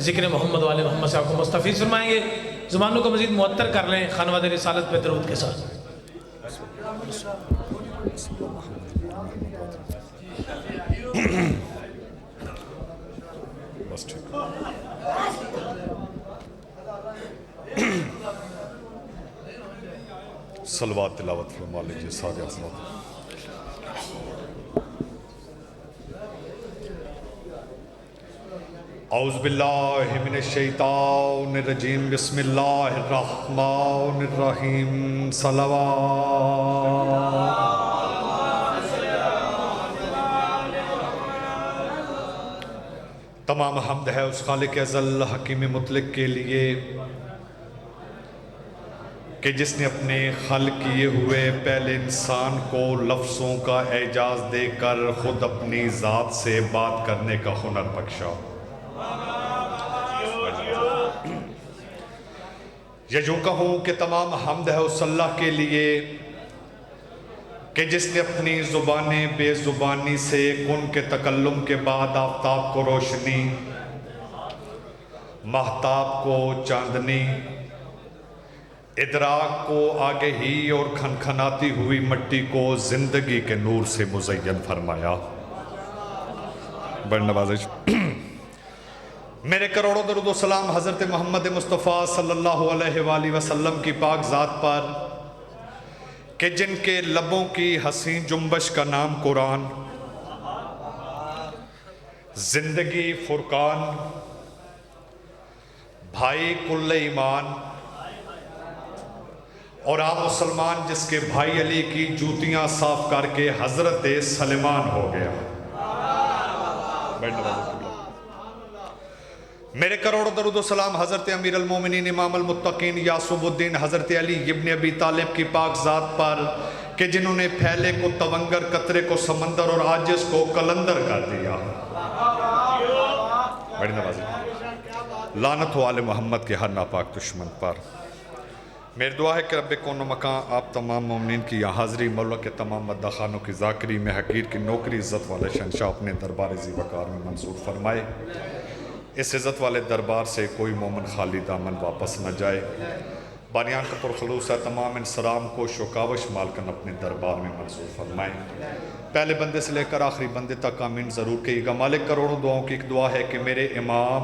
ذکر محمد والے محمد سے آپ کو مستفیض فرمائیں گے. زبانوں کو مزید معطر کر لیں خانواد رسالت پہ درود کے ساتھ. صلوات تلاوت فرما لیجیے سارے حضرات. اعوذ باللہ من الشیطان الرجیم بسم اللہ الرحمن الرحیم. صلوات. تمام حمد ہے اس خالق ازل حکیم مطلق کے لیے کہ جس نے اپنے خلق کیے ہوئے پہلے انسان کو لفظوں کا اعجاز دے کر خود اپنی ذات سے بات کرنے کا ہنر بخشا. یہ جو کہوں کہ تمام حمد ہے اس اللہ کے لیے کہ جس نے اپنی زبان بے زبانی سے کن کے تکلم کے بعد آفتاب کو روشنی، مہتاب کو چاندنی، ادراک کو آگہی اور کھنکھناتی ہوئی مٹی کو زندگی کے نور سے مزین فرمایا. بڑی نوازش. میرے کروڑوں درود و سلام حضرت محمد مصطفیٰ صلی اللہ علیہ وآلہ وسلم کی پاک ذات پر کہ جن کے لبوں کی حسین جنبش کا نام قرآن، زندگی فرقان، بھائی کل ایمان اور عام مسلمان جس کے بھائی علی کی جوتیاں صاف کر کے حضرت سلیمان ہو گیا. میرے کروڑوں درود و سلام حضرت امیر المومنین امام المتقین یعصب الدین حضرت علی ابن ابی طالب کی پاک ذات پر کہ جنہوں نے پھیلے کو تونگر، قطرے کو سمندر اور عاجز کو قلندر کر دیا. بڑی نوازی. لعنت ہو آل محمد کے ہر ناپاک دشمن پر. میری دعا ہے کہ رب کون و مکان آپ تمام مومنین کی یہاں حاضری، مولا کے تمام مداح خانوں کی ذاکری میں حقیر کی نوکری عزت والے شہنشاہ اپنے دربار ذی وقار میں منصور فرمائے. اس عزت والے دربار سے کوئی مومن خالی دامن واپس نہ جائے. بانیان کا پرخلوص ہے تمام انسرام کو شوکاوش مالکن اپنے دربار میں منصور فرمائیں. پہلے بندے سے لے کر آخری بندے تک آمین ضرور کہیے گا. مالک کروڑوں دعاؤں کی ایک دعا ہے کہ میرے امام،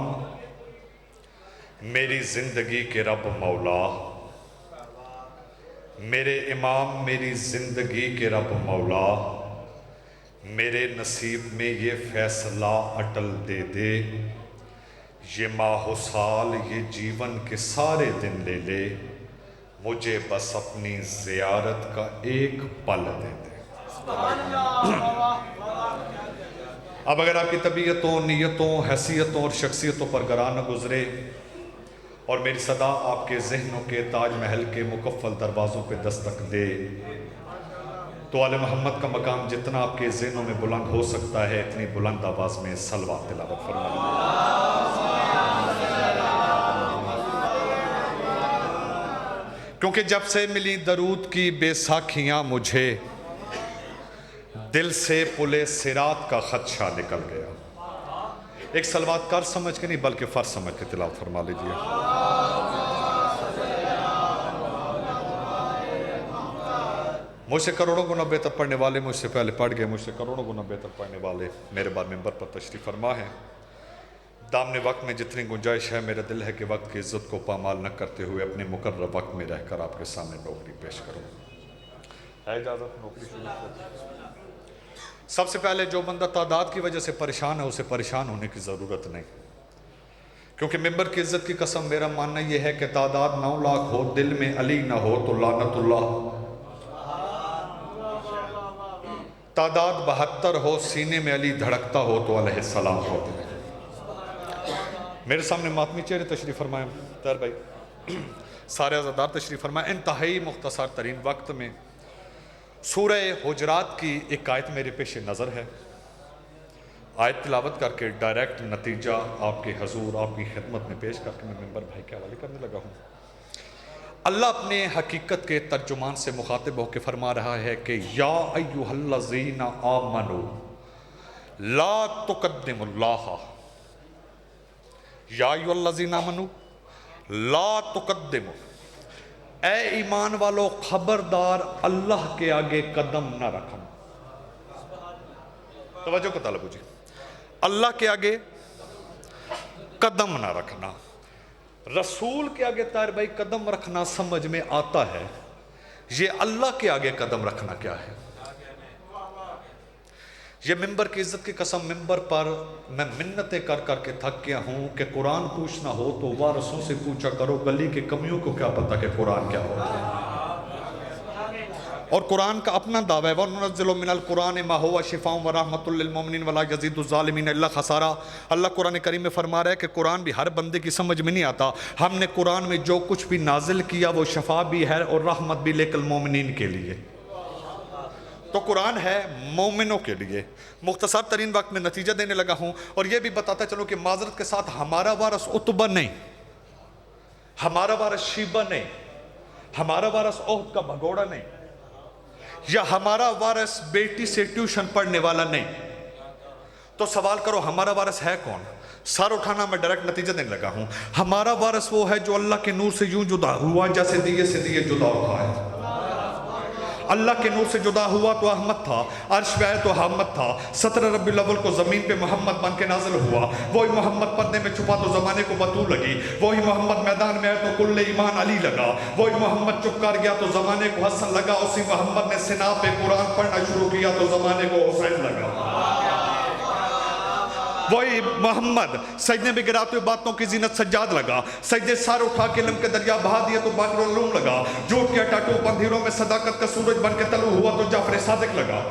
میری زندگی کے رب مولا، میرے امام میری زندگی کے رب مولا، میرے نصیب میں یہ فیصلہ اٹل دے دے، یہ ماہ و سال یہ جیون کے سارے دن لے لے، مجھے بس اپنی زیارت کا ایک پل دے دے. اب اگر آپ کی طبیعتوں، نیتوں، حیثیتوں اور شخصیتوں پر گراں نہ گزرے اور میری صدا آپ کے ذہنوں کے تاج محل کے مکفل دروازوں پہ دستک دے تو آل محمد کا مقام جتنا آپ کے ذہنوں میں بلند ہو سکتا ہے اتنی بلند آواز میں صلوات تلاوت فرمائیں. کیونکہ جب سے ملی درود کی بے ساکھیاں مجھے، دل سے پلے صراط کا خدشہ نکل گیا. ایک صلوات کر سمجھ کے نہیں بلکہ فرض سمجھ کے تلاوت فرما لیجئے. مجھ سے کروڑوں گنا بہتر پڑھنے والے مجھ سے پہلے پڑھ گئے، مجھ سے کروڑوں گنا بہتر پڑھنے والے میرے بعد منبر پر تشریف فرما ہے. دامن وقت میں جتنی گنجائش ہے میرا دل ہے کہ وقت کی عزت کو پامال نہ کرتے ہوئے اپنے مقرر وقت میں رہ کر آپ کے سامنے نوکری پیش کروں. ہے اجازت نوکری شروع کریں؟ سب سے پہلے جو بندہ تعداد کی وجہ سے پریشان ہے اسے پریشان ہونے کی ضرورت نہیں، کیونکہ منبر کی عزت کی قسم میرا ماننا یہ ہے کہ تعداد 9 لاکھ ہو دل میں علی نہ ہو تو لعنت اللہ. تعداد 72 ہو سینے میں علی دھڑکتا ہو تو علیہ السلام ہوتے ہیں. میرے سامنے ماتمی چہرے تشریف فرمائیں. تیر بھائی سارے عزادار تشریف فرمائیں. انتہائی مختصر ترین وقت میں سورہ حجرات کی ایک آیت میرے پیش نظر ہے. آیت تلاوت کر کے ڈائریکٹ نتیجہ آپ کے حضور آپ کی خدمت میں پیش کر کے میں منبر بھائی کے حوالے کرنے لگا ہوں. اللہ اپنے حقیقت کے ترجمان سے مخاطب ہو کے فرما رہا ہے کہ یا ایھا الذین آمنوا لا تقدموا اللہ یا ایھا الذین آمنوا لا تقدموا، اے ایمان والو خبردار اللہ کے آگے قدم نہ رکھنا۔ توجہ کو طالب جی، اللہ کے آگے قدم نہ رکھنا۔ رسول کے آگے طاہر بھائی قدم رکھنا سمجھ میں آتا ہے، یہ اللہ کے آگے قدم رکھنا کیا ہے؟ یہ ممبر کی عزت کی قسم، ممبر پر میں منتیں کر کر کے تھک گیا ہوں کہ قرآن پوچھنا ہو تو وارثوں سے پوچھا کرو، گلی کے کمیوں کو کیا پتا کہ قرآن کیا ہوتا ہے۔ اور قرآن کا اپنا دعویٰ ہے، وَنُنَزِّلُ مِنَ الْقُرْآنِ مَا هُوَ شِفَاءٌ وَرَحْمَةٌ لِّلْمُؤْمِنِينَ وَلَا يَزِيدُ الظَّالِمِينَ إِلَّا خَسَارًا۔ اللہ قرآن کریم میں فرما رہا ہے کہ قرآن بھی ہر بندے کی سمجھ میں نہیں آتا، ہم نے قرآن میں جو کچھ بھی نازل کیا وہ شفا بھی ہے اور رحمت بھی، لیکن مومنین کے لیے۔ تو قرآن ہے مومنوں کے لیے۔ مختصر ترین وقت میں نتیجہ دینے لگا ہوں، اور یہ بھی بتاتا چلوں کہ معذرت کے ساتھ ہمارا وارث عتبہ نہیں، ہمارا وارث شیبہ نہیں، ہمارا وارث احد کا بھگوڑا نہیں، یا ہمارا وارث بیٹی سے ٹیوشن پڑھنے والا نہیں۔ تو سوال کرو ہمارا وارث ہے کون؟ سر اٹھانا، میں ڈائریکٹ نتیجہ دینے لگا ہوں۔ ہمارا وارث وہ ہے جو اللہ کے نور سے یوں جدا ہوا جیسے دیے سے دیے جدا ہوتا ہے۔ اللہ کے نور سے جدا ہوا تو احمد تھا، عرش پہ آئے تو احمد تھا، 17 ربیع الاول کو زمین پہ محمد بن کے نازل ہوا، وہی محمد پردے میں چھپا تو زمانے کو بطول لگی، وہی محمد میدان میں آئے تو کل ایمان علی لگا، وہی محمد چپ کر گیا تو زمانے کو حسن لگا، اسی محمد نے سنا پہ قرآن پڑھنا شروع کیا تو زمانے کو حسین لگا۔ وہی محمد سجدے میں گراتے ہوئے باتوں کی زینت سجاد لگا، سجدے سار اٹھا کے علم کے دریا بہا دیا تو بحر العلوم لگا، جھوٹ کے ٹاٹو اندھیروں میں صداقت کا سورج بن کے طلوع ہوا تو جعفر صادق لگا،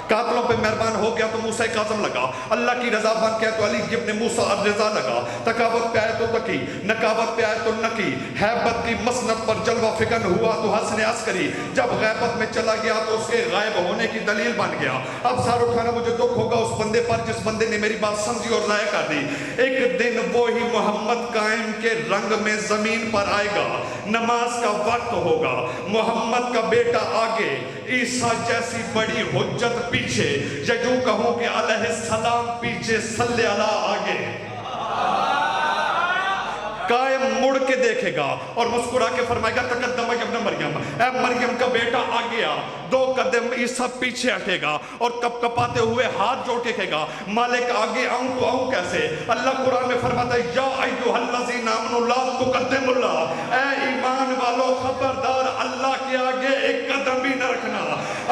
قاتلوں پہ مہربان ہو گیا تو موسیٰ کاظم لگا، اللہ کی رضا بن کے تو علی ابن موسیٰ الرضا لگا، تکاوت پہ آئے تو تقی، نکاوت پہ آئے تو نقی، حیبت کی مسند پر جلوہ فکن ہوا تو حسن عسکری، جب غیبت میں چلا گیا تو اس کے غائب ہونے کی دلیل بن گیا۔ اب سار اٹھانا مجھے دکھ ہوگا اس بندے پر جس بندے نے میری بات سمجھی اور ضائع کر دی۔ ایک دن وہی محمد قائم کے رنگ میں زمین پر آئے گا، نماز کا وقت ہوگا، محمد کا بیٹا آگے، عیسیٰ جیسی بڑی حجت پیچھے، یا جو کہوں کہ علیہ السلام پیچھے، صلی اللہ آگے۔ قائم مڑ کے دیکھے گا اور مسکرا کے فرمائے گا تقدم ابن مریم، اے مریم کا بیٹا آ گیا۔ 2 قدم عیسیٰ پیچھے ہٹے گا اور کپ کپاتے ہوئے ہاتھ جوڑ کے کہے گا مالک آگے آؤں تو آؤں کیسے؟ اللہ قرآن میں فرماتا ہے یا ایھا الذین آمنوا لا تقدموا اللہ، اے ایمان والو خبردار اللہ کے آگے ایک قدم بھی نہ رکھنا۔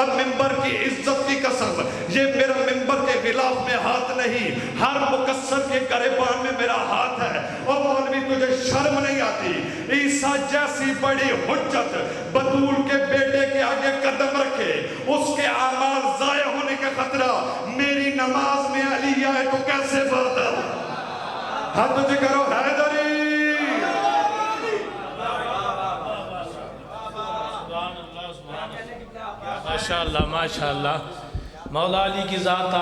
اب ممبر کی عزت کی قسم، یہ میرا ممبر کے غلاف میں ہاتھ نہیں، ہر مقصر کے گریبان میں میرا ہاتھ ہے۔ اور مولوی تجھے شرم نہیں آتی؟ عیسیٰ جیسی بڑی حجت بطول کے بیٹے کے آگے قدم رکھے، اس کے اعمال ضائع ہونے کا خطرہ، میری نماز میں علی آئے تو کیسے بات ہے؟ ہاتھ تجھے کرو حیدری۔ ماشاءاللہ ماشاءاللہ، مولا علی کی ذات